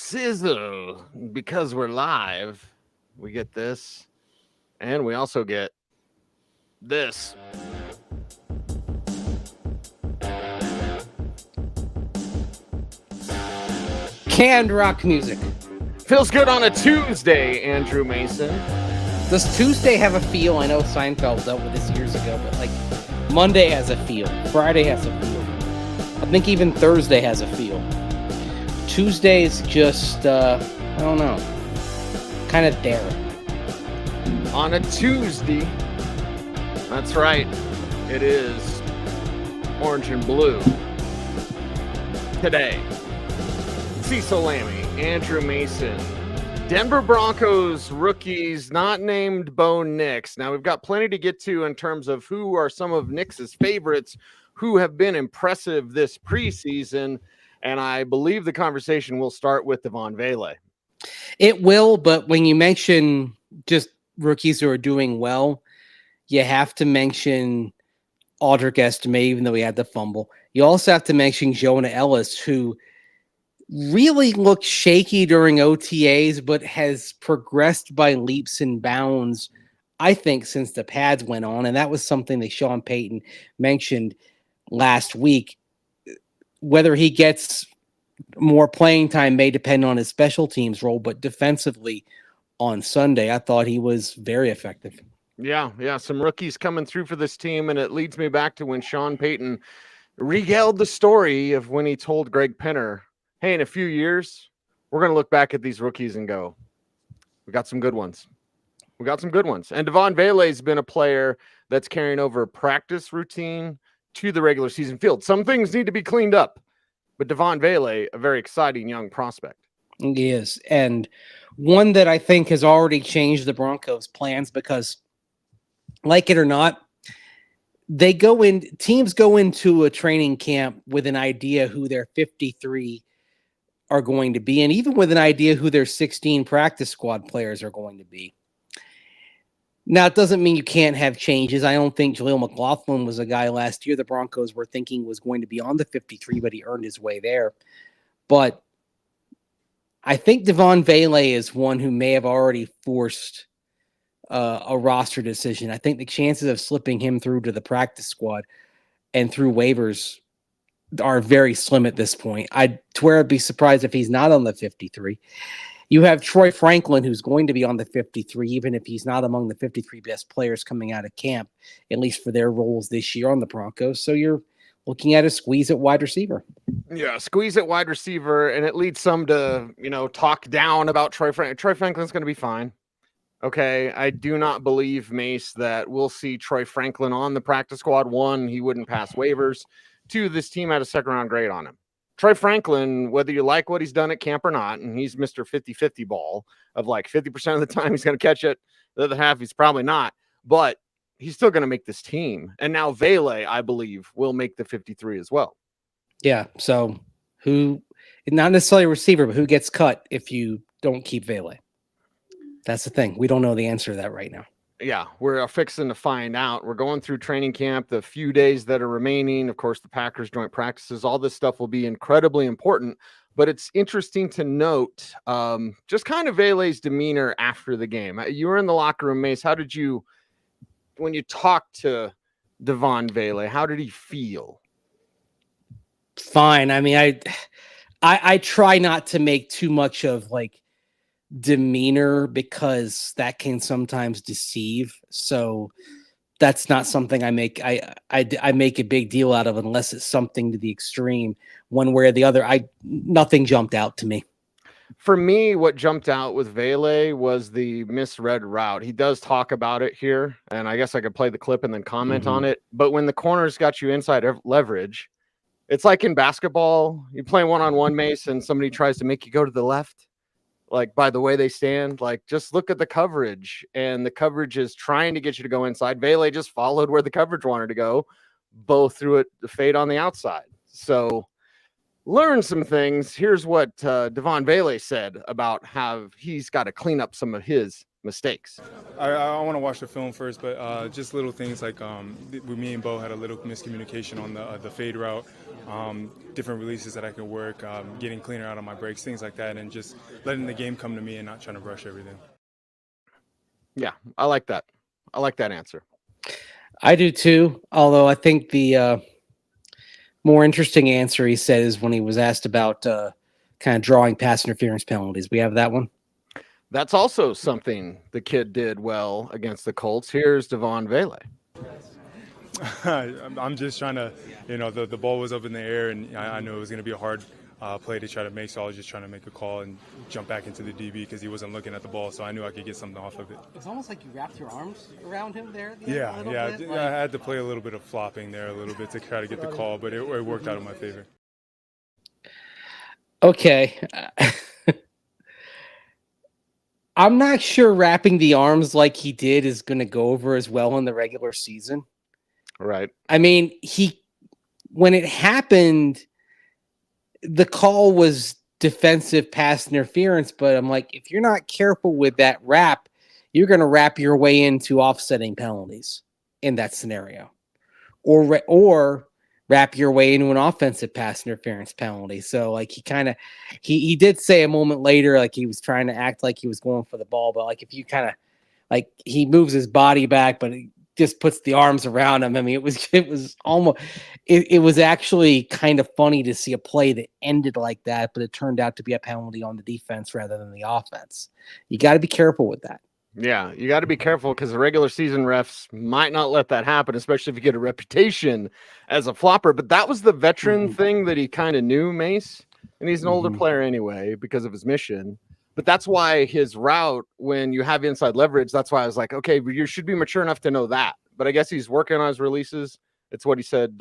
Cecil, because we're live, we get this, and we also get this. Canned rock music. Feels good on a Tuesday, Andrew Mason. Does Tuesday have a feel? I know Seinfeld dealt with this years ago, but like Monday has a feel. Friday has a feel. I think even Thursday has a feel. Tuesday's just, I don't know, kind of there. On a Tuesday, that's right, it is orange and blue. Today, Cecil Lammey, Andrew Mason, Denver Broncos rookies not named Bo Nix. Now, we've got plenty to get to in terms of who are some of Nix's favorites, who have been impressive this preseason, and I believe the conversation will start with Devon Vele. It will, but when you mention just rookies who are doing well, you have to mention Aldrich Estime, even though he had the fumble. You also have to mention Jonah Ellis, who really looked shaky during OTAs, but has progressed by leaps and bounds, I think, since the pads went on. And that was something that Sean Payton mentioned last week. Whether he gets more playing time may depend on his special teams role, but defensively on Sunday, I thought he was very effective. Yeah, some rookies coming through for this team, and it leads me back to when Sean Payton regaled the story of when he told Greg Penner, hey, in a few years, we're going to look back at these rookies and go, we got some good ones. And Devon Vele has been a player that's carrying over practice routine to the regular season field. Some things need to be cleaned up, but Devon Vele, a very exciting young prospect. He is, and one that I think has already changed the Broncos' plans because, like it or not, teams go into a training camp with an idea who their 53 are going to be, and even with an idea who their 16 practice squad players are going to be. Now, it doesn't mean you can't have changes. I don't think McLaughlin was a guy last year the Broncos were thinking was going to be on the 53, but he earned his way there. But I think Devon Vele is one who may have already forced a roster decision. I think the chances of slipping him through to the practice squad and through waivers are very slim at this point. I'd be surprised if he's not on the 53. You have Troy Franklin, who's going to be on the 53, even if he's not among the 53 best players coming out of camp, at least for their roles this year on the Broncos. So you're looking at a squeeze at wide receiver. Yeah, squeeze at wide receiver, and it leads some to, talk down about Troy Franklin. Troy Franklin's going to be fine. Okay, I do not believe, Mace, that we'll see Troy Franklin on the practice squad. One, he wouldn't pass waivers. Two, this team had a second-round grade on him. Troy Franklin, whether you like what he's done at camp or not, and he's Mr. 50-50 ball of like 50% of the time he's going to catch it, the other half he's probably not, but he's still going to make this team. And now Vele, I believe, will make the 53 as well. Yeah, so who, not necessarily a receiver, but who gets cut if you don't keep Vele? That's the thing. We don't know the answer to that right now. Yeah, we're fixing to find out. We're going through training camp, the few days that are remaining. Of course, the Packers joint practices, all this stuff will be incredibly important. But it's interesting to note just kind of Vele's demeanor after the game. You were in the locker room, Mace. How did you, when you talked to Devon Vele, how did he feel? Fine. I mean, I try not to make too much of like demeanor because that can sometimes deceive. So that's not something I make. I make a big deal out of unless it's something to the extreme, one way or the other. Nothing jumped out to me. For me, what jumped out with Vele was the misread route. He does talk about it here, and I guess I could play the clip and then comment on it. But when the corners got you inside leverage, it's like in basketball, you play one-on-one, Mace, and somebody tries to make you go to the left. Like, by the way they stand, like, just look at the coverage, and the coverage is trying to get you to go inside. Vele just followed where the coverage wanted to go. Bo threw it, the fade on the outside. So learn some things. Here's what Devon Vele said about how he's got to clean up some of his mistakes? I want to watch the film first, but just little things like me and Bo had a little miscommunication on the fade route, different releases that I could work, getting cleaner out of my breaks, things like that, and just letting the game come to me and not trying to rush everything. Yeah, I like that. I like that answer. I do too, although I think the more interesting answer he said is when he was asked about kind of drawing pass interference penalties. We have that one. That's also something the kid did well against the Colts. Here's Devon Vele. I'm just trying to, the ball was up in the air, and I knew it was going to be a hard play to try to make, so I was just trying to make a call and jump back into the DB because he wasn't looking at the ball, so I knew I could get something off of it. It's almost like you wrapped your arms around him there. Yeah. I had to play a little bit of flopping there a little bit to try to get the call, but it worked out in my favor. Okay. I'm not sure wrapping the arms like he did is going to go over as well in the regular season. Right. I mean, when it happened, the call was defensive pass interference, but I'm like, if you're not careful with that wrap, you're going to wrap your way into offsetting penalties in that scenario, or wrap your way into an offensive pass interference penalty. So like he did say a moment later, like he was trying to act like he was going for the ball, but like if you kind of like he moves his body back, but he just puts the arms around him. I mean, it was actually kind of funny to see a play that ended like that, but it turned out to be a penalty on the defense rather than the offense. You got to be careful with that. Yeah, you got to be careful because the regular season refs might not let that happen, especially if you get a reputation as a flopper. But that was the veteran thing that he kind of knew, Mace. And he's an older player anyway because of his mission. But that's why his route, when you have inside leverage, that's why I was like, okay, but you should be mature enough to know that. But I guess he's working on his releases. It's what he said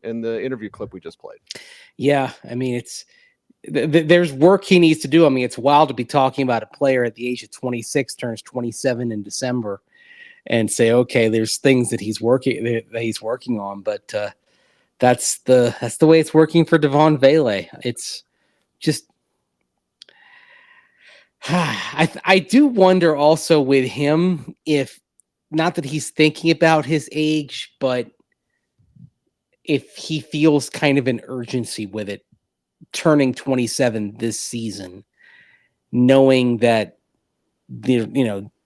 in the interview clip we just played. Yeah, I mean, there's work he needs to do. I mean, it's wild to be talking about a player at the age of 26 turns 27 in December and say, okay, there's things that he's working on, but that's the way it's working for Devon Vele. It's just I do wonder also with him, if not that he's thinking about his age, but if he feels kind of an urgency with it, turning 27 this season, knowing that there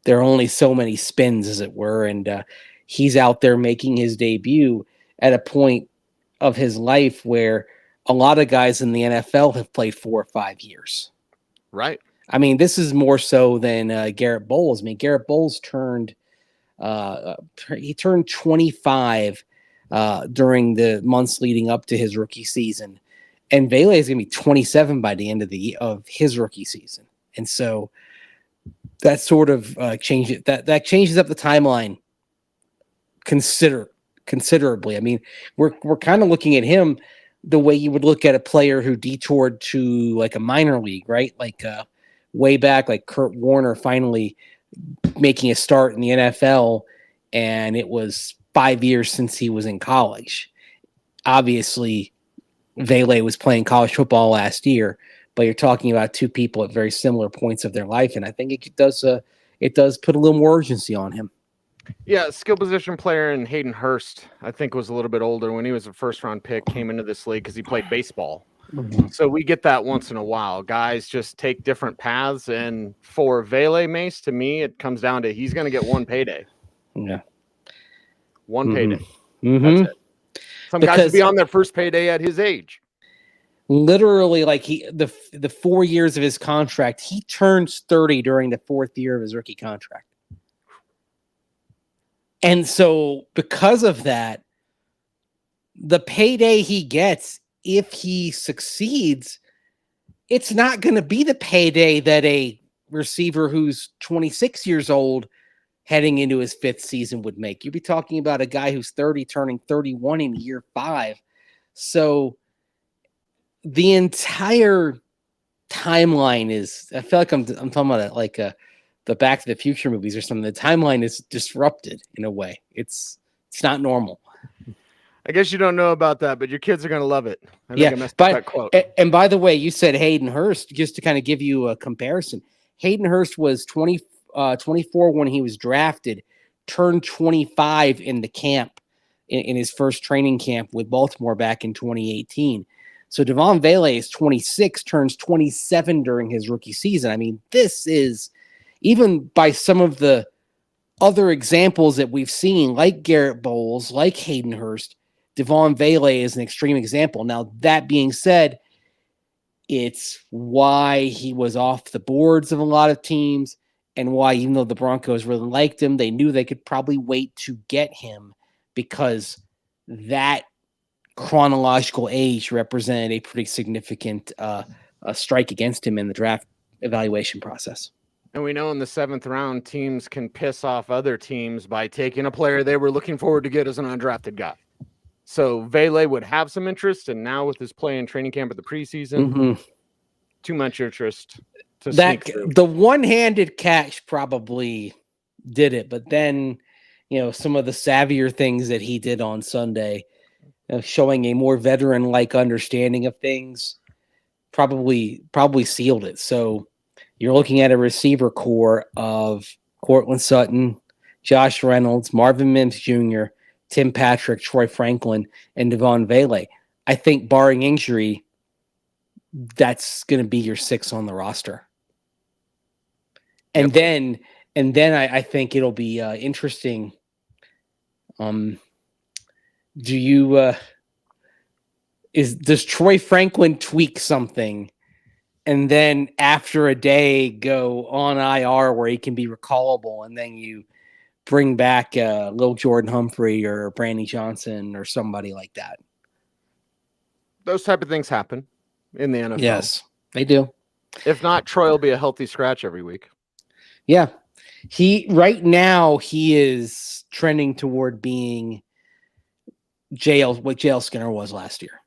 are only so many spins, as it were, and he's out there making his debut at a point of his life where a lot of guys in the NFL have played 4 or 5 years. Right. I mean, this is more so than Garett Bolles. I mean, Garett Bolles turned 25 during the months leading up to his rookie season. And Vele is going to be 27 by the end of his rookie season. And so that sort of changes that changes up the timeline considerably. I mean, we're kind of looking at him the way you would look at a player who detoured to like a minor league, right? Like way back, like Kurt Warner finally making a start in the NFL, and it was 5 years since he was in college. Obviously, Vele was playing college football last year, but you're talking about two people at very similar points of their life, and I think it does put a little more urgency on him. Yeah, skill position player in Hayden Hurst, I think, was a little bit older when he was a first-round pick, came into this league because he played baseball. So we get that once in a while. Guys just take different paths, and for Vele, Mace, to me, it comes down to he's going to get one payday. Yeah. One payday. That's it. Some guys would be on their first payday at his age. Literally, like the 4 years of his contract, he turns 30 during the 4th year of his rookie contract. And so because of that, the payday he gets, if he succeeds, it's not going to be the payday that a receiver who's 26 years old heading into his 5th season would make. You'd be talking about a guy who's 30 turning 31 in year 5. So the entire timeline is, I feel like I'm talking about it like the Back to the Future movies or something. The timeline is disrupted in a way. It's not normal. I guess you don't know about that, but your kids are going to love it. I think I messed up that quote. And by the way, you said Hayden Hurst, just to kind of give you a comparison. Hayden Hurst was 24 when he was drafted, turned 25 in the camp, in his first training camp with Baltimore back in 2018. So Devon Vele is 26, turns 27 during his rookie season. I mean, this is, even by some of the other examples that we've seen, like Garrett Bolles, like Hayden Hurst, Devon Vele is an extreme example. Now, that being said, it's why he was off the boards of a lot of teams, and why, even though the Broncos really liked him, they knew they could probably wait to get him, because that chronological age represented a pretty significant strike against him in the draft evaluation process. And we know in the 7th round, teams can piss off other teams by taking a player they were looking forward to get as an undrafted guy. So Vele would have some interest, and now with his play in training camp at the preseason, too much interest to sneak through. The one-handed catch probably did it, but then, some of the savvier things that he did on Sunday, showing a more veteran-like understanding of things, probably sealed it. So you're looking at a receiver core of Courtland Sutton, Josh Reynolds, Marvin Mims Jr., Tim Patrick, Troy Franklin, and Devon Vele. I think, barring injury, that's going to be your 6 on the roster. And then I think it'll be interesting. Does Troy Franklin tweak something, and then after a day go on IR where he can be recallable, and then you bring back Lil Jordan Humphrey or Brandon Johnson or somebody like that? Those type of things happen in the NFL. Yes, they do. If not, Troy will be a healthy scratch every week. Yeah. Right now he is trending toward being what JL Skinner was last year.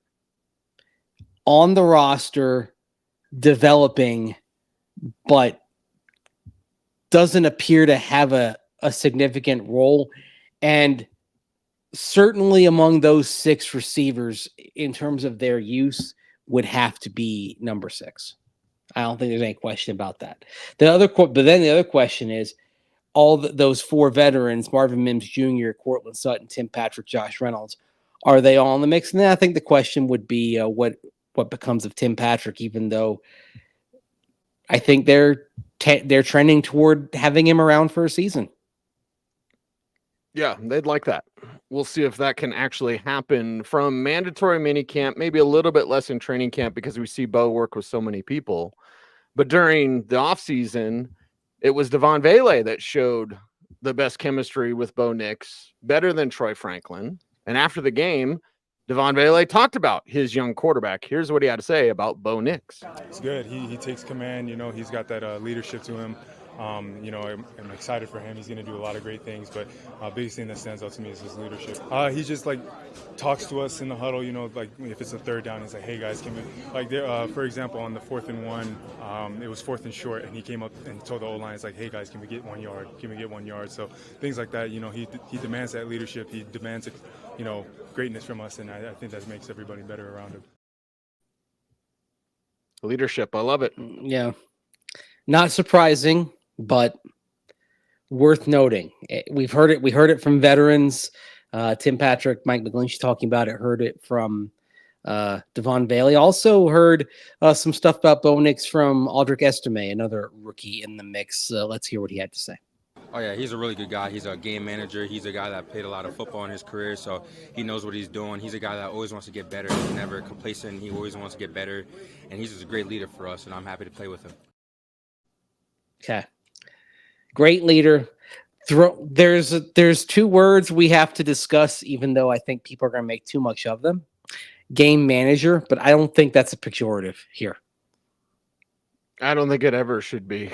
On the roster, developing, but doesn't appear to have a significant role. And certainly among those 6 receivers, in terms of their use, would have to be number 6. I don't think there's any question about that. But then the other question is, those 4 veterans, Marvin Mims Jr., Courtland Sutton, Tim Patrick, Josh Reynolds, are they all in the mix? And then I think the question would be what becomes of Tim Patrick, even though I think they're trending toward having him around for a season. Yeah, they'd like that. We'll see if that can actually happen from mandatory minicamp, maybe a little bit less in training camp because we see Bo work with so many people. But during the offseason, it was Devon Vele that showed the best chemistry with Bo Nix, better than Troy Franklin. And after the game, Devon Vele talked about his young quarterback. Here's what he had to say about Bo Nix. It's good. He takes command. He's got that leadership to him. I'm excited for him. He's going to do a lot of great things, but biggest thing that stands out to me is his leadership. He just talks to us in the huddle. If it's a 3rd down, he's like, "Hey guys, can we?" For example, on the 4th and 1, it was 4th and short, and he came up and told the O-line, "It's like, hey guys, can we get 1 yard? Can we get 1 yard?" So things like that. He demands that leadership. He demands greatness from us, and I think that makes everybody better around him. Leadership, I love it. Yeah, not surprising, but worth noting. We heard it from veterans. Tim Patrick, Mike McGlinchey talking about it. Heard it from Devon Vele. Also heard some stuff about Bo Nix from Aldrick Estime, another rookie in the mix. Let's hear what he had to say. Oh, yeah, he's a really good guy. He's a game manager. He's a guy that played a lot of football in his career, so he knows what he's doing. He's a guy that always wants to get better. He's never complacent. He always wants to get better, and he's just a great leader for us, and I'm happy to play with him. Okay. Great leader. There's 2 words we have to discuss, even though I think people are going to make too much of them. Game manager, but I don't think that's a pejorative here. I don't think it ever should be.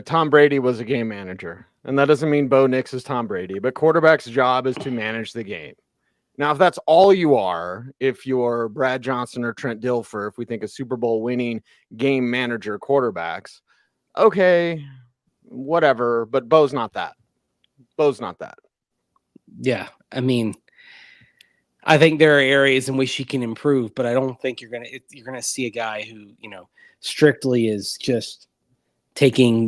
Tom Brady was a game manager, and that doesn't mean Bo Nix is Tom Brady, but quarterback's job is to manage the game. Now, if that's all you are, if you're Brad Johnson or Trent Dilfer, if we think of Super Bowl winning game manager quarterbacks, okay, whatever, but Bo's not that. Yeah, I mean, I think there are areas in which he can improve, but I don't think you're gonna see a guy who strictly is just taking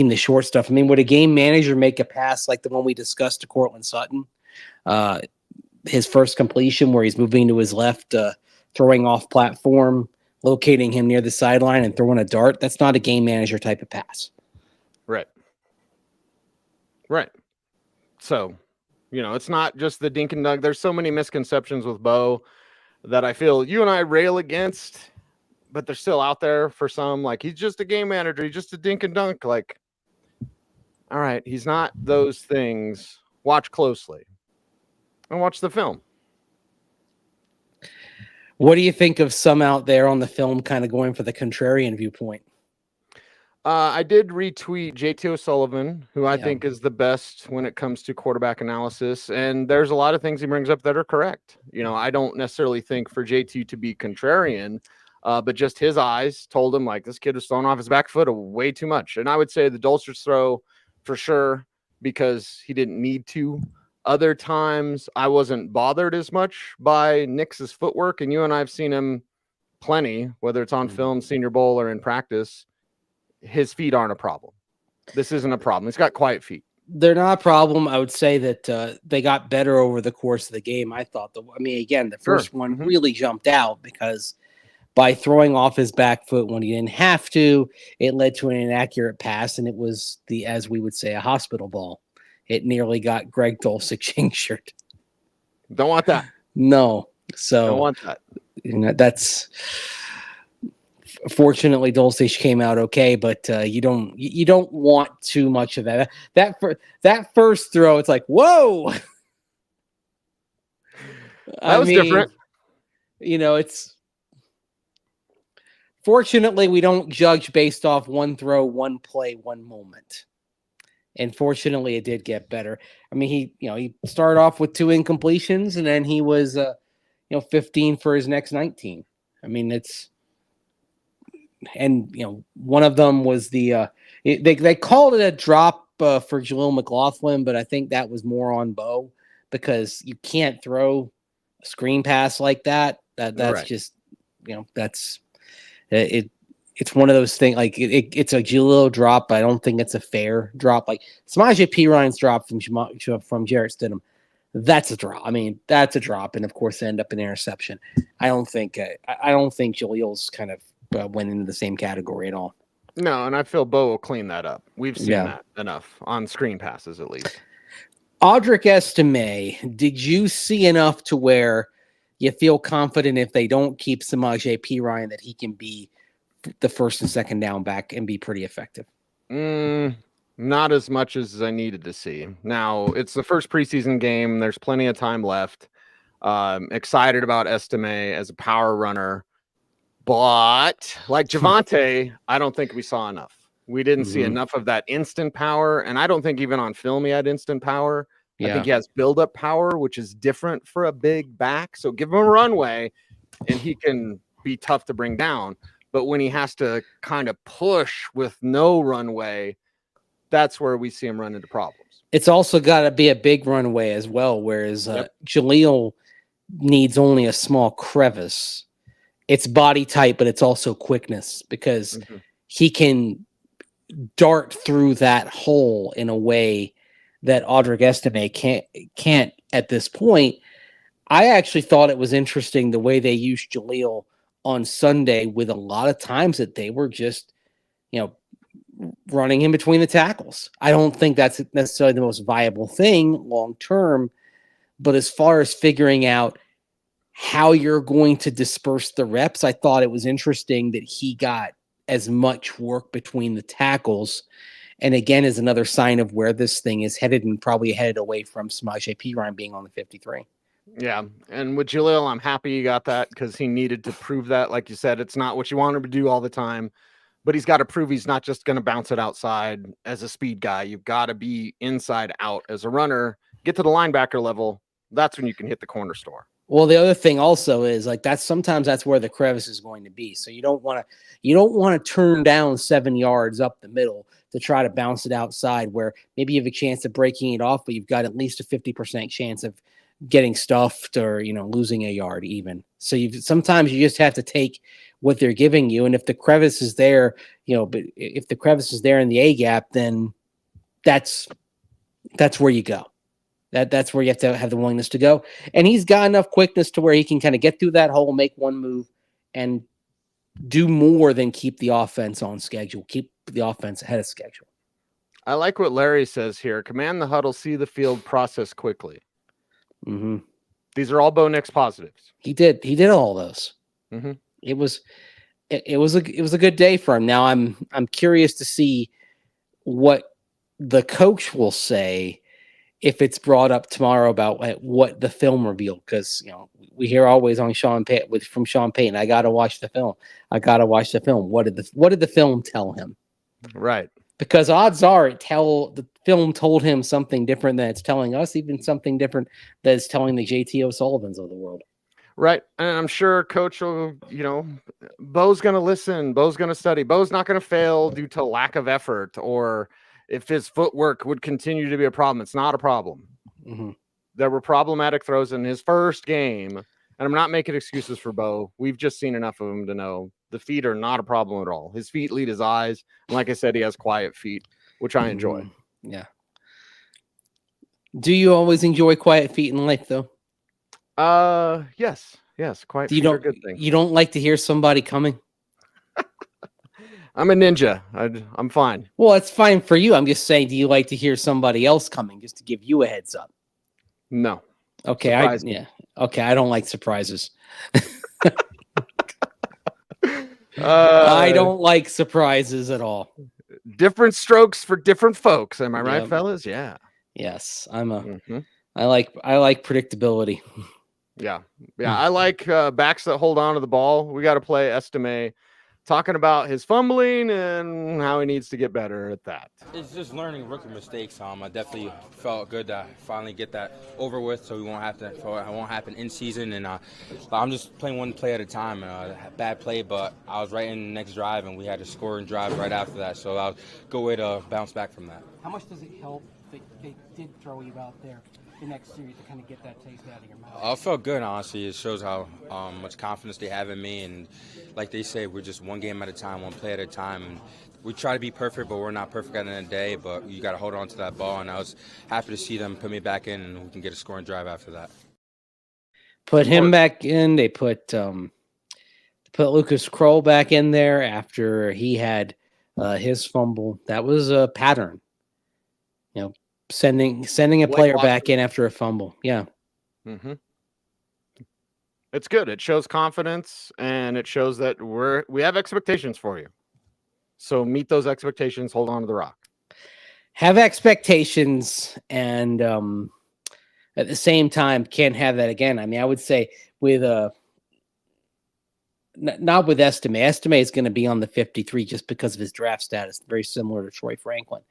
the short stuff. I mean, would a game manager make a pass like the one we discussed to Courtland Sutton? His first completion where he's moving to his left, throwing off platform, locating him near the sideline and throwing a dart. That's not a game manager type of pass. Right. So, it's not just the dink and dunk. There's so many misconceptions with Bo that I feel you and I rail against, but they're still out there for some. Like, he's just a game manager. He's just a dink and dunk. Like, all right, he's not those things. Watch closely and watch the film. What do you think of some out there on the film kind of going for the contrarian viewpoint? I did retweet JT O'Sullivan, who I think is the best when it comes to quarterback analysis. And there's a lot of things he brings up that are correct. I don't necessarily think for JT to be contrarian, but just his eyes told him, like, this kid was throwing off his back foot way too much. And I would say the Dulcich throw for sure, because he didn't need to. Other times I wasn't bothered as much by Nix's footwork. And you and I have seen him plenty, whether it's on film, Senior Bowl, or in practice. His feet aren't a problem. This isn't a problem. He's got quiet feet. They're not a problem. I would say that they got better over the course of the game. I thought, the first one really jumped out because by throwing off his back foot when he didn't have to, it led to an inaccurate pass, and it was as we would say, a hospital ball. It nearly got Greg Dulcich injured. Don't want that. No. So don't want that. That's. Fortunately, Dulcich came out okay, but you don't want too much of that. That first throw, it's like, whoa. That was different. It's fortunately we don't judge based off one throw, one play, one moment. And fortunately, it did get better. I mean, he started off with 2 incompletions, and then he was 15 for his next 19. I mean, one of them was they called it a drop for Jaleel McLaughlin, but I think that was more on Bo because you can't throw a screen pass like that. That's right. Just, that's it. It's one of those things. Like it's a Jaleel drop, but I don't think it's a fair drop. Like Samaje Perine's drop from Jarrett Stidham. That's a drop. I mean, that's a drop, and of course, end up an interception. I don't think Jaleel's kind of went into the same category at all. No, and I feel Bo will clean that up. We've seen that enough on screen passes, at least. Audric Estime, did you see enough to where you feel confident if they don't keep Samaje Perine that he can be the first and second down back and be pretty effective? Not as much as I needed to see. Now, it's the first preseason game. There's plenty of time left. Excited about Estime as a power runner. But like Javonte, I don't think we saw enough. We didn't see enough of that instant power. And I don't think even on film he had instant power. I think he has build-up power, which is different for a big back. So give him a runway, and he can be tough to bring down. But when he has to kind of push with no runway, that's where we see him run into problems. It's also got to be a big runway as well, whereas Jaleel needs only a small crevice. It's body type, but it's also quickness because he can dart through that hole in a way that Audric Estime can't at this point. I actually thought it was interesting the way they used Jaleel on Sunday with a lot of times that they were just, running in between the tackles. I don't think that's necessarily the most viable thing long term, but as far as figuring out how you're going to disperse the reps, I thought it was interesting that he got as much work between the tackles. And again, is another sign of where this thing is headed and probably headed away from Samaje Perine being on the 53. Yeah. And with Jaleel, I'm happy you got that because he needed to prove that. Like you said, it's not what you want him to do all the time, but he's got to prove he's not just going to bounce it outside as a speed guy. You've got to be inside out as a runner, get to the linebacker level. That's when you can hit the corner store. Well, the other thing also is like sometimes that's where the crevice is going to be. So you don't want to turn down 7 yards up the middle to try to bounce it outside where maybe you have a chance of breaking it off, but you've got at least a 50% chance of getting stuffed or, losing a yard even. So sometimes you just have to take what they're giving you. And if the crevice is there, but if the crevice is there in the A gap, then that's where you go. That's where you have to have the willingness to go. And he's got enough quickness to where he can kind of get through that hole, make one move, and do more than keep the offense on schedule, keep the offense ahead of schedule. I like what Larry says here. Command the huddle, see the field, process quickly. Mm-hmm. These are all Bo Nix positives. He did all those. Mm-hmm. It was a good day for him. Now I'm curious to see what the coach will say if it's brought up tomorrow about what the film revealed, because we hear always on Sean Payton, I gotta watch the film. What did the film tell him? Right. Because odds are the film told him something different than it's telling us, even something different that it's telling the JT O'Sullivans of the world. Right. And I'm sure coach will, Bo's going to listen. Bo's going to study. Bo's not going to fail due to lack of effort, or if his footwork would continue to be a problem. It's not a problem. Mm-hmm. There were problematic throws in his first game, and I'm not making excuses for Bo. We've just seen enough of him to know the feet are not a problem at all. His feet lead his eyes. And like I said, he has quiet feet, which I enjoy. Yeah. Do you always enjoy quiet feet in life, though? Yes. Quiet feet are a good thing. You don't like to hear somebody coming? I'm a ninja. I'm fine. Well, it's fine for you. I'm just saying, do you like to hear somebody else coming just to give you a heads up? No. Okay. Okay. I don't like surprises. I don't like surprises at all. Different strokes for different folks. Am I right, fellas? Yeah. Yes. I like predictability. Yeah. I like backs that hold on to the ball. We got to play Estime talking about his fumbling and how he needs to get better at that. It's just learning rookie mistakes. I definitely felt good to finally get that over with, so it won't happen in season. And I'm just playing one play at a time. Bad play, but I was right in the next drive, and we had a scoring drive right after that. So I'll go way to bounce back from that. How much does it help that they did throw you out there the next series to kind of get that taste out of your mouth? I felt good, honestly. It shows how much confidence they have in me. And like they say, we're just one game at a time, one play at a time. And we try to be perfect, but we're not perfect at the end of the day. But you got to hold on to that ball. And I was happy to see them put me back in, and we can get a scoring drive after that. Put him back in. They put Lucas Kroll back in there after he had his fumble. That was a pattern. Sending a player back in after a fumble. Yeah. Mm-hmm. It's good. It shows confidence, and it shows that we have expectations for you. So meet those expectations. Hold on to the rock. Have expectations, and at the same time, can't have that again. I mean, I would say with not with Estime. Estime is going to be on the 53 just because of his draft status, very similar to Troy Franklin.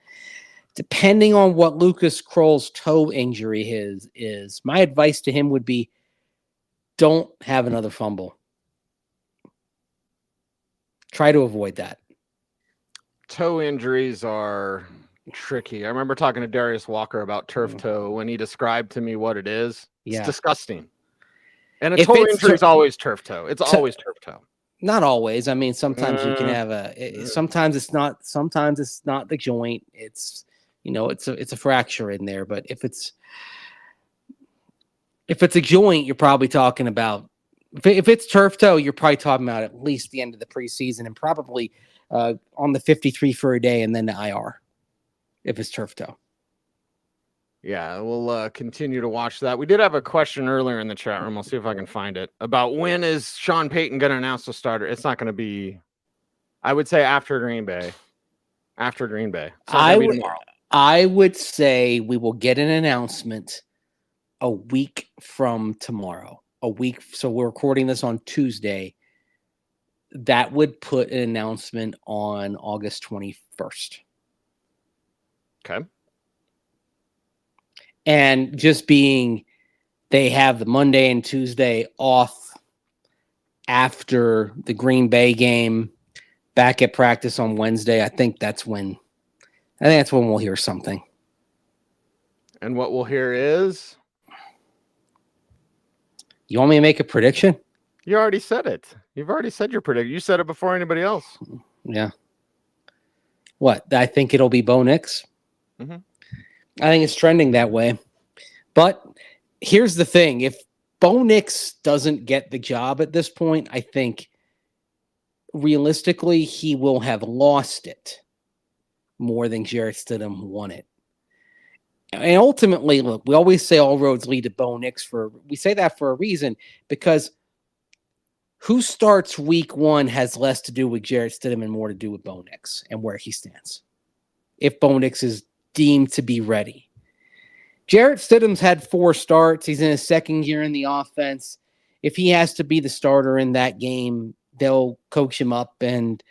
Depending on what Lucas Kroll's toe injury is, my advice to him would be, don't have another fumble. Try to avoid that. Toe injuries are tricky. I remember talking to Darius Walker about turf toe when he described to me what it is. It's disgusting. And a toe injury is always turf toe. It's always turf toe. Not always. I mean, sometimes you can have sometimes it's not the joint. It's it's a fracture in there. But if it's a joint, you're probably talking about, if it's turf toe, you're probably talking about at least the end of the preseason, and probably on the 53 for a day and then the IR if it's turf toe. Yeah, we'll continue to watch that. We did have a question earlier in the chat room. I'll see if I can find it, about when is Sean Payton going to announce the starter. It's not going to be, I would say, after Green Bay. After Green Bay. Tomorrow. I would say we will get an announcement a week from tomorrow. A week. So we're recording this on Tuesday. That would put an announcement on August 21st. Okay. And just being, they have the Monday and Tuesday off after the Green Bay game, back at practice on Wednesday. I think that's when we'll hear something. And what we'll hear is? You want me to make a prediction? You already said it. You've already said your prediction. You said it before anybody else. Yeah. What? I think it'll be Bo Nix. Mm-hmm. I think it's trending that way. But here's the thing. If Bo Nix doesn't get the job at this point, I think realistically he will have lost it more than Jarrett Stidham won it. And ultimately, look, we always say all roads lead to Bo Nix. We say that for a reason, because who starts week one has less to do with Jarrett Stidham and more to do with Bo Nix and where he stands. If Bo Nix is deemed to be ready. Jarrett Stidham's had 4 starts. He's in his second year in the offense. If he has to be the starter in that game, they'll coach him up and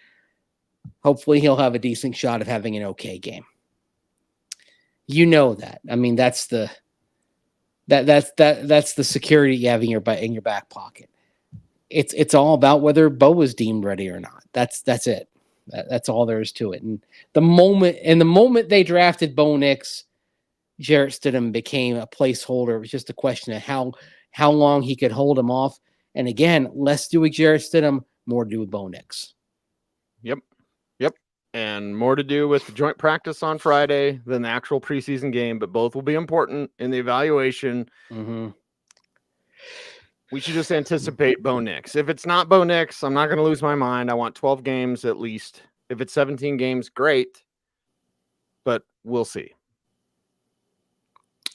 hopefully he'll have a decent shot of having an okay game. You know that. I mean, that's the security you have in your back pocket. It's all about whether Bo is deemed ready or not. That's it. That's all there is to it. And the moment they drafted Bo Nix, Jarrett Stidham became a placeholder. It was just a question of how long he could hold him off. And again, less to do with Jarrett Stidham, more to do with Bo Nix. Yep. And more to do with the joint practice on Friday than the actual preseason game, but both will be important in the evaluation. Mm-hmm. We should just anticipate Bo Nix. If it's not Bo Nix, I'm not going to lose my mind. I want 12 games at least. If it's 17 games, great. But we'll see.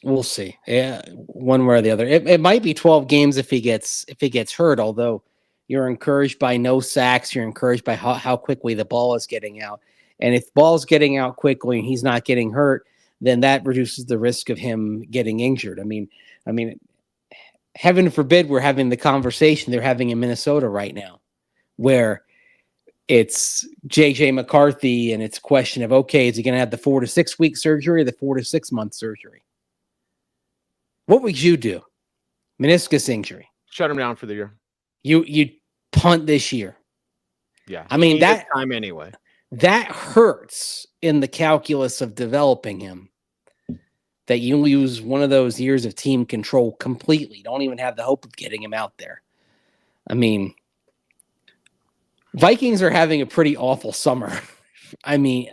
We'll see. Yeah, one way or the other. It might be 12 games if he gets hurt, although you're encouraged by no sacks. You're encouraged by how quickly the ball is getting out. And if the ball is getting out quickly and he's not getting hurt, then that reduces the risk of him getting injured. I mean, heaven forbid we're having the conversation they're having in Minnesota right now, where it's JJ McCarthy and it's a question of, okay, is he going to have the 4 to 6 week surgery or the 4 to 6 month surgery? What would you do? Meniscus injury. Shut him down for the year. You punt this year. Yeah. I mean, that time anyway. That hurts in the calculus of developing him. That you lose one of those years of team control completely. Don't even have the hope of getting him out there. I mean, Vikings are having a pretty awful summer. I mean,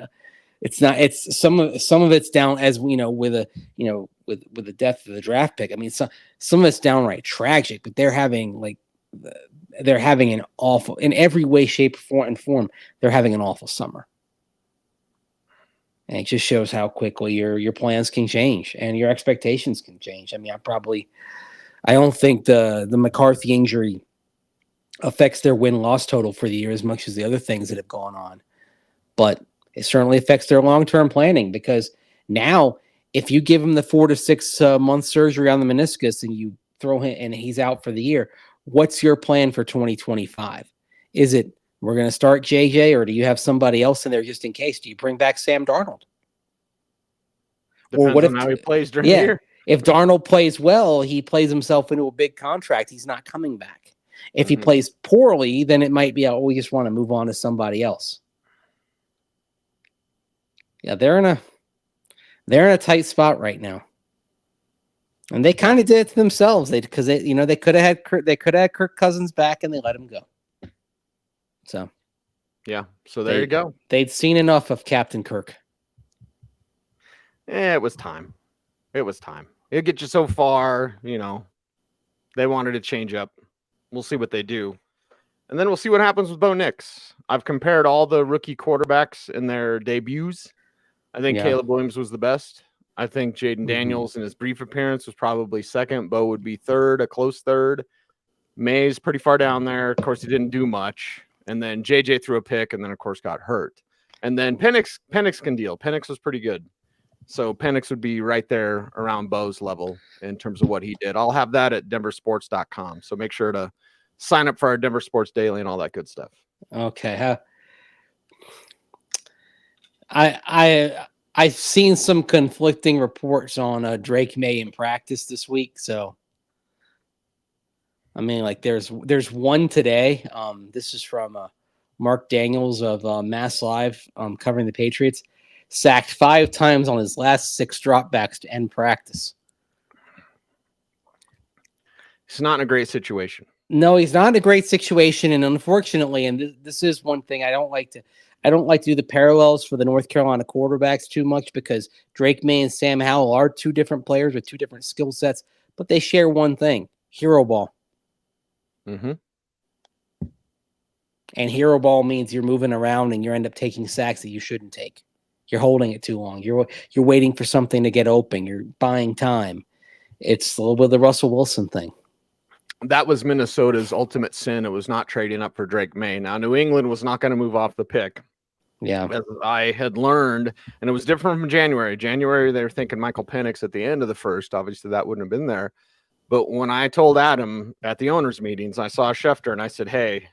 it's not. It's some of it's down, as we know, with the death of the draft pick. I mean, some of it's downright tragic. But they're having an awful, in every way, shape, and form. They're having an awful summer. And it just shows how quickly your plans can change and your expectations can change. I mean, I don't think the McCarthy injury affects their win-loss total for the year as much as the other things that have gone on. But it certainly affects their long-term planning, because now if you give him the 4 to 6 month surgery on the meniscus and you throw him and he's out for the year, what's your plan for 2025? Is it, we're going to start JJ, or do you have somebody else in there just in case? Do you bring back Sam Darnold? Depends or what on how he plays during the year. If Darnold plays well, he plays himself into a big contract. He's not coming back. If he plays poorly, then it might be, we just want to move on to somebody else. Yeah, they're in a tight spot right now. And they kind of did it to themselves. They could have had Kirk Cousins back and they let him go. So, yeah. So there you go. They'd seen enough of Captain Kirk. It was time. It'll get you so far, They wanted to change up. We'll see what they do. And then we'll see what happens with Bo Nix. I've compared all the rookie quarterbacks in their debuts. I think Caleb Williams was the best. I think Jaden Daniels in his brief appearance was probably second. Bo would be third, a close third. Maye's pretty far down there. Of course, he didn't do much. And then JJ threw a pick and then, of course, got hurt. And then Penix can deal. Penix was pretty good. So Penix would be right there around Bo's level in terms of what he did. I'll have that at denversports.com. So make sure to sign up for our Denver Sports Daily and all that good stuff. Okay. I've seen some conflicting reports on Drake Maye in practice this week. So, I mean, like there's one today. This is from Mark Daniels of Mass Live covering the Patriots. Sacked 5 times on his last 6 dropbacks to end practice. He's not in a great situation. No, he's not in a great situation, and unfortunately, and this is one thing I don't like to do the parallels for the North Carolina quarterbacks too much because Drake May and Sam Howell are two different players with two different skill sets, but they share one thing: hero ball. Mm-hmm. And hero ball means you're moving around and you end up taking sacks that you shouldn't take. You're holding it too long. You're waiting for something to get open. You're buying time. It's a little bit of the Russell Wilson thing. That was Minnesota's ultimate sin. It was not trading up for Drake May. Now, New England was not going to move off the pick. Yeah. As I had learned, and it was different from January. January, they were thinking Michael Penix at the end of the first. Obviously, that wouldn't have been there. But when I told Adam at the owners' meetings, I saw Schefter and I said, hey,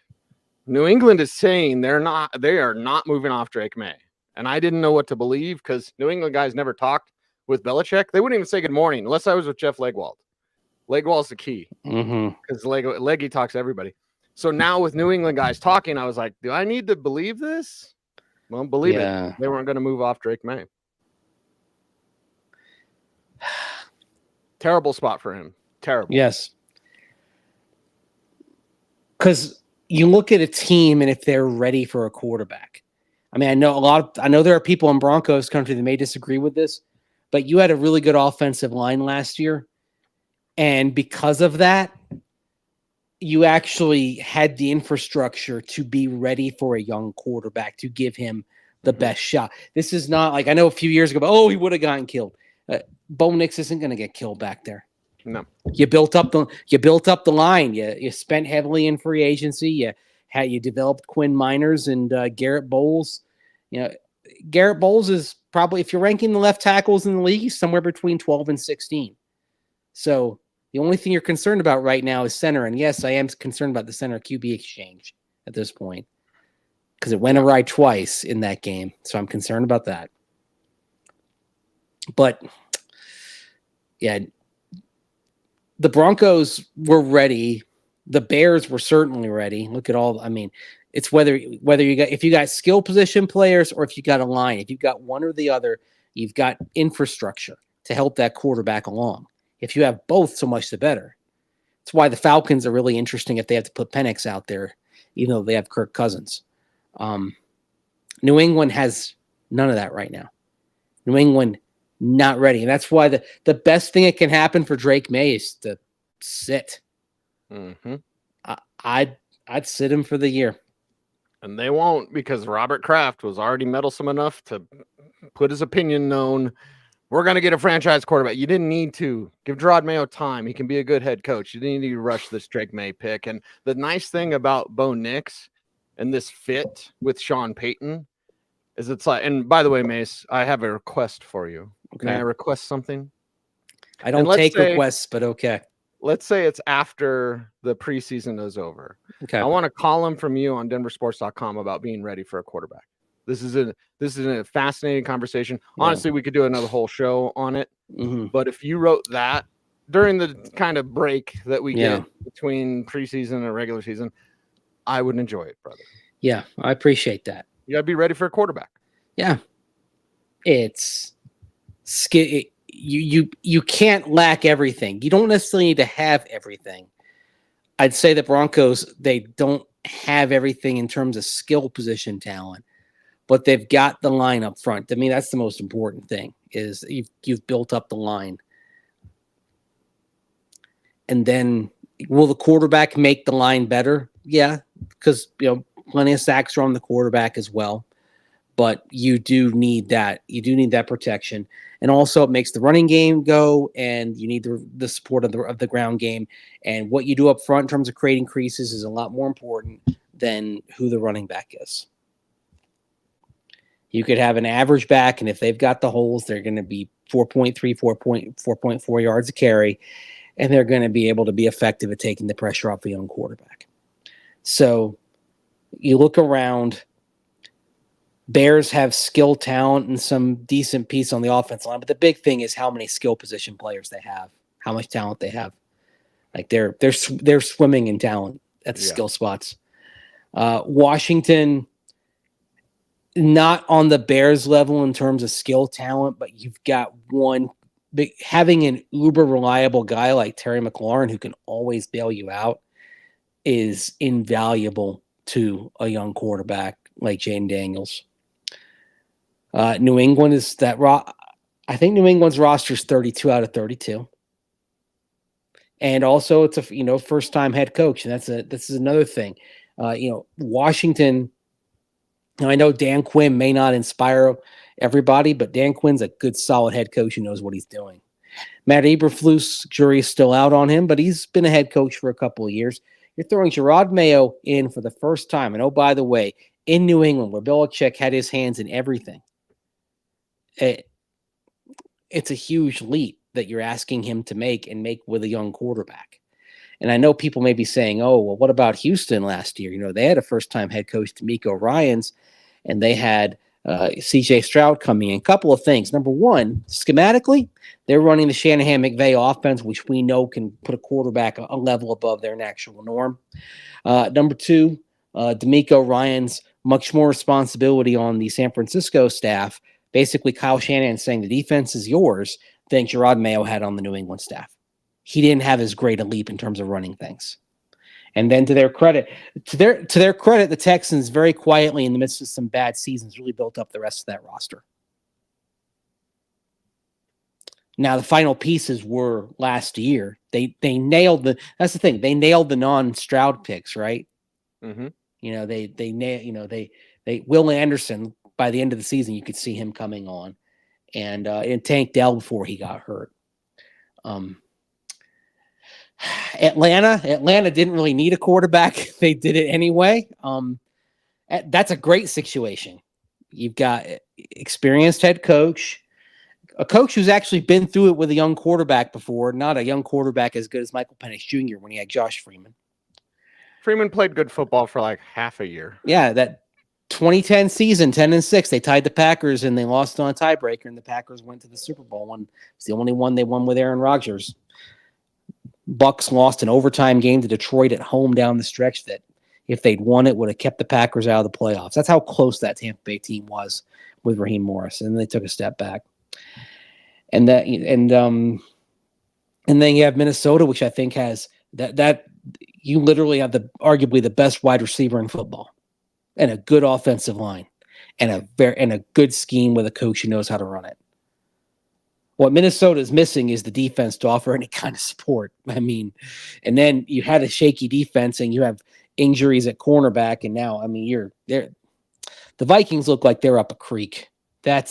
New England is saying they are not moving off Drake May. And I didn't know what to believe because New England guys never talked with Belichick. They wouldn't even say good morning unless I was with Jeff Legwold. Legwold's the key because Leggy talks to everybody. So now with New England guys talking, I was like, do I need to believe this? Well, believe it. They weren't going to move off Drake May. Terrible spot for him. Terrible. Yes. Because you look at a team and if they're ready for a quarterback. I mean, I know there are people in Broncos country that may disagree with this, but you had a really good offensive line last year. And because of that, you actually had the infrastructure to be ready for a young quarterback to give him the best shot. This is not like I know a few years ago, he would have gotten killed. Bo Nix isn't going to get killed back there. No. You built up the line. You spent heavily in free agency. You developed Quinn Miners and Garett Bolles. Garett Bolles is probably, if you're ranking the left tackles in the league, he's somewhere between 12 and 16. So the only thing you're concerned about right now is center. And yes, I am concerned about the center QB exchange at this point because it went awry twice in that game. So I'm concerned about that. But yeah, the Broncos were ready. The Bears were certainly ready. Look at all. I mean, it's whether if you got skill position players or if you got a line. If you've got one or the other, you've got infrastructure to help that quarterback along. If you have both, so much the better. That's why the Falcons are really interesting if they have to put Penix out there, even though they have Kirk Cousins. New England has none of that right now. New England not ready. And that's why the best thing that can happen for Drake May is to sit. Mm-hmm. I'd sit him for the year. And they won't because Robert Kraft was already meddlesome enough to put his opinion known. We're going to get a franchise quarterback. You didn't need to. Give Gerard Mayo time. He can be a good head coach. You didn't need to rush this Drake May pick. And the nice thing about Bo Nix and this fit with Sean Payton is it's like, and by the way, Mace, I have a request for you. Okay. May I request something? I don't take requests, but okay. Let's say it's after the preseason is over. Okay. I want a column from you on denversports.com about being ready for a quarterback. This is a fascinating conversation. Yeah. Honestly, we could do another whole show on it. Mm-hmm. But if you wrote that during the kind of break that we get between preseason and regular season, I would enjoy it, brother. Yeah, I appreciate that. You gotta be ready for a quarterback. Yeah. It's you can't lack everything. You don't necessarily need to have everything. I'd say the Broncos, they don't have everything in terms of skill position talent, but they've got the line up front. To me, that's the most important thing is you've built up the line. And then will the quarterback make the line better? Yeah, because plenty of sacks are on the quarterback as well. But you do need that. You do need that protection. And also it makes the running game go, and you need the support of the ground game. And what you do up front in terms of creating creases is a lot more important than who the running back is. You could have an average back, and if they've got the holes, they're going to be 4.4 yards a carry, and they're going to be able to be effective at taking the pressure off a young quarterback. So you look around. Bears have skill, talent, and some decent piece on the offense line, but the big thing is how many skill position players they have, how much talent they have. Like they're swimming in talent at the skill spots. Washington, not on the Bears level in terms of skill talent, but you've got having an uber reliable guy like Terry McLaurin who can always bail you out is invaluable to a young quarterback like Jaden Daniels. New England is that I think New England's roster is 32 out of 32. And also it's a first time head coach. And this is another thing. Washington, I know Dan Quinn may not inspire everybody, but Dan Quinn's a good, solid head coach who knows what he's doing. Matt Eberflus, jury is still out on him, but he's been a head coach for a couple of years. You're throwing Gerard Mayo in for the first time. And, oh, by the way, in New England, where Belichick had his hands in everything, it's a huge leap that you're asking him to make with a young quarterback. And I know people may be saying, oh, well, what about Houston last year? They had a first-time head coach, D'Amico Ryans, and they had C.J. Stroud coming in. A couple of things. Number one, schematically, they're running the Shanahan-McVay offense, which we know can put a quarterback a level above their natural norm. Number two, D'Amico Ryans, much more responsibility on the San Francisco staff. Basically, Kyle Shanahan saying the defense is yours than Gerard Mayo had on the New England staff. He didn't have as great a leap in terms of running things. And then to their credit, the Texans very quietly in the midst of some bad seasons really built up the rest of that roster. Now the final pieces were last year. They nailed that's the thing. They nailed the non-Stroud picks, right? Mm-hmm. They Will Anderson, by the end of the season, you could see him coming on, and Tank Dell before he got hurt. Atlanta didn't really need a quarterback. They did it anyway. That's a great situation. You've got experienced head coach, a coach who's actually been through it with a young quarterback before, not a young quarterback as good as Michael Penix Jr. when he had Josh Freeman. Freeman played good football for like half a year. Yeah, that 2010 season, 10-6, they tied the Packers and they lost on a tiebreaker, and the Packers went to the Super Bowl. It's the only one they won with Aaron Rodgers. Bucks lost an overtime game to Detroit at home down the stretch that if they'd won it would have kept the Packers out of the playoffs. That's how close that Tampa Bay team was with Raheem Morris, and they took a step back. And then you have Minnesota, which I think has that you literally have arguably the best wide receiver in football, and a good offensive line, and a good scheme with a coach who knows how to run it. What Minnesota is missing is the defense to offer any kind of support. And then you had a shaky defense, and you have injuries at cornerback, and now, the Vikings look like they're up a creek. That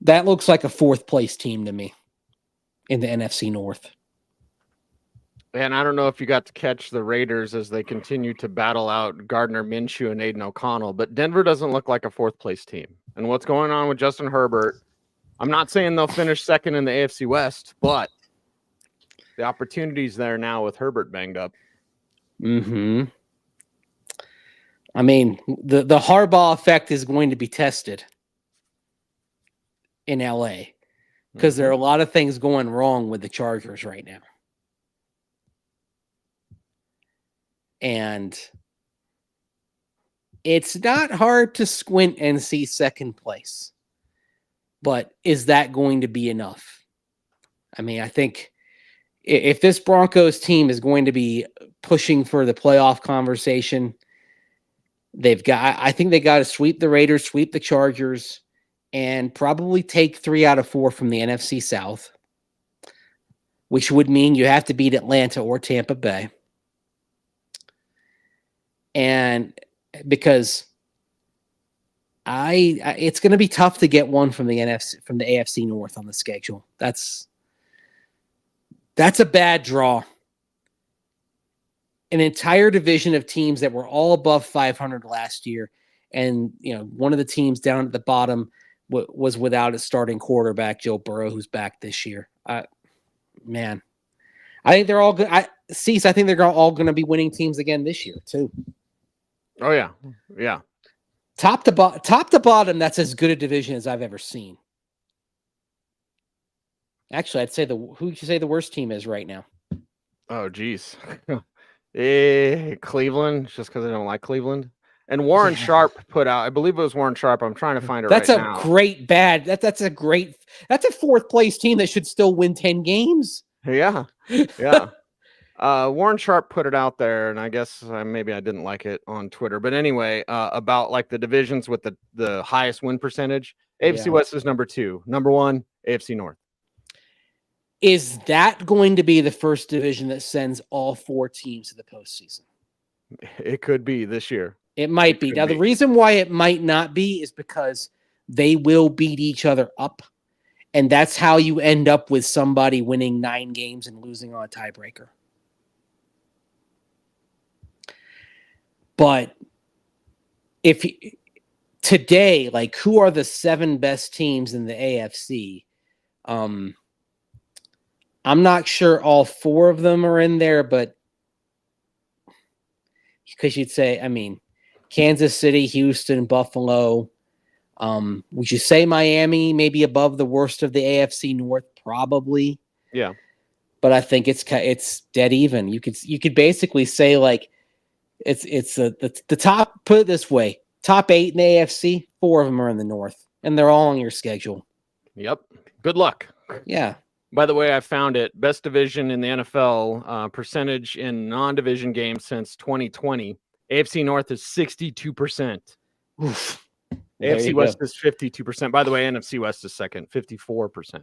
looks like a fourth place team to me in the NFC North. And I don't know if you got to catch the Raiders as they continue to battle out Gardner Minshew and Aiden O'Connell, but Denver doesn't look like a fourth place team. And what's going on with Justin Herbert, I'm not saying they'll finish second in the AFC West, but the opportunity's there now with Herbert banged up. Mm-hmm. The Harbaugh effect is going to be tested in LA because there are a lot of things going wrong with the Chargers right now. And it's not hard to squint and see second place. But is that going to be enough? I think if this Broncos team is going to be pushing for the playoff conversation, I think they got to sweep the Raiders, sweep the Chargers, and probably take 3 out of 4 from the NFC South, which would mean you have to beat Atlanta or Tampa Bay. And because it's going to be tough to get one from the AFC North on the schedule. That's a bad draw. An entire division of teams that were all above 500 last year, and one of the teams down at the bottom was without a starting quarterback, Joe Burrow, who's back this year. I think they're all good. I think they're all going to be winning teams again this year too. Oh yeah, yeah. Top to bottom, that's as good a division as I've ever seen. Actually, I'd say who would you say the worst team is right now? Oh geez, Cleveland. Just because I don't like Cleveland. And Warren Sharp put out, I believe it was Warren Sharp. I'm trying to find it that's right now. That's a fourth place team that should still win 10 games. Yeah. Yeah. Warren Sharp put it out there, and I guess maybe I didn't like it on Twitter. But anyway, about like the divisions with the highest win percentage. AFC West is number 2. Number 1, AFC North. Is that going to be the first division that sends all 4 teams to the postseason? It could be this year. It might be. Now, the reason why it might not be is because they will beat each other up. And that's how you end up with somebody winning 9 games and losing on a tiebreaker. But if today, like, who are the 7 best teams in the AFC? I'm not sure all 4 of them are in there, but because you'd say, I mean, Kansas City, Houston, Buffalo. Would you say Miami maybe above the worst of the AFC North? Probably. Yeah. But I think it's dead even. You could basically say, like, it's the top. Put it this way: top 8 in the AFC, 4 of them are in the North, and they're all on your schedule. Yep. Good luck. Yeah. By the way, I found it. Best division in the NFL percentage in non-division games since 2020. AFC North is 62%. Oof. AFC West is 52%. By the way, NFC West is second, 54%.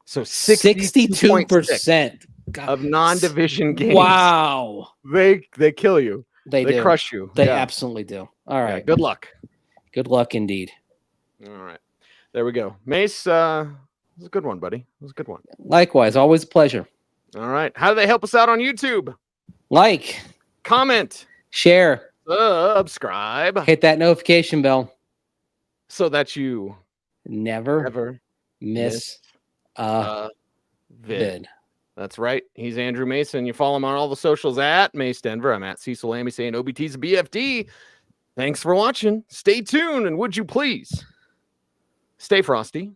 So 62% of non-division games. Wow. They kill you. They crush you. They absolutely do. All right. Yeah, good luck. Good luck indeed. All right. There we go. Mace, it was a good one, buddy. It was a good one. Likewise. Always a pleasure. All right. How do they help us out on YouTube? Like. Comment. Share. Subscribe. Hit that notification bell. So that you never miss a vid. That's right. He's Andrew Mason. You follow him on all the socials at Mace Denver. I'm at Cecil Lammey saying OBT's a BFD. Thanks for watching. Stay tuned, and would you please stay frosty,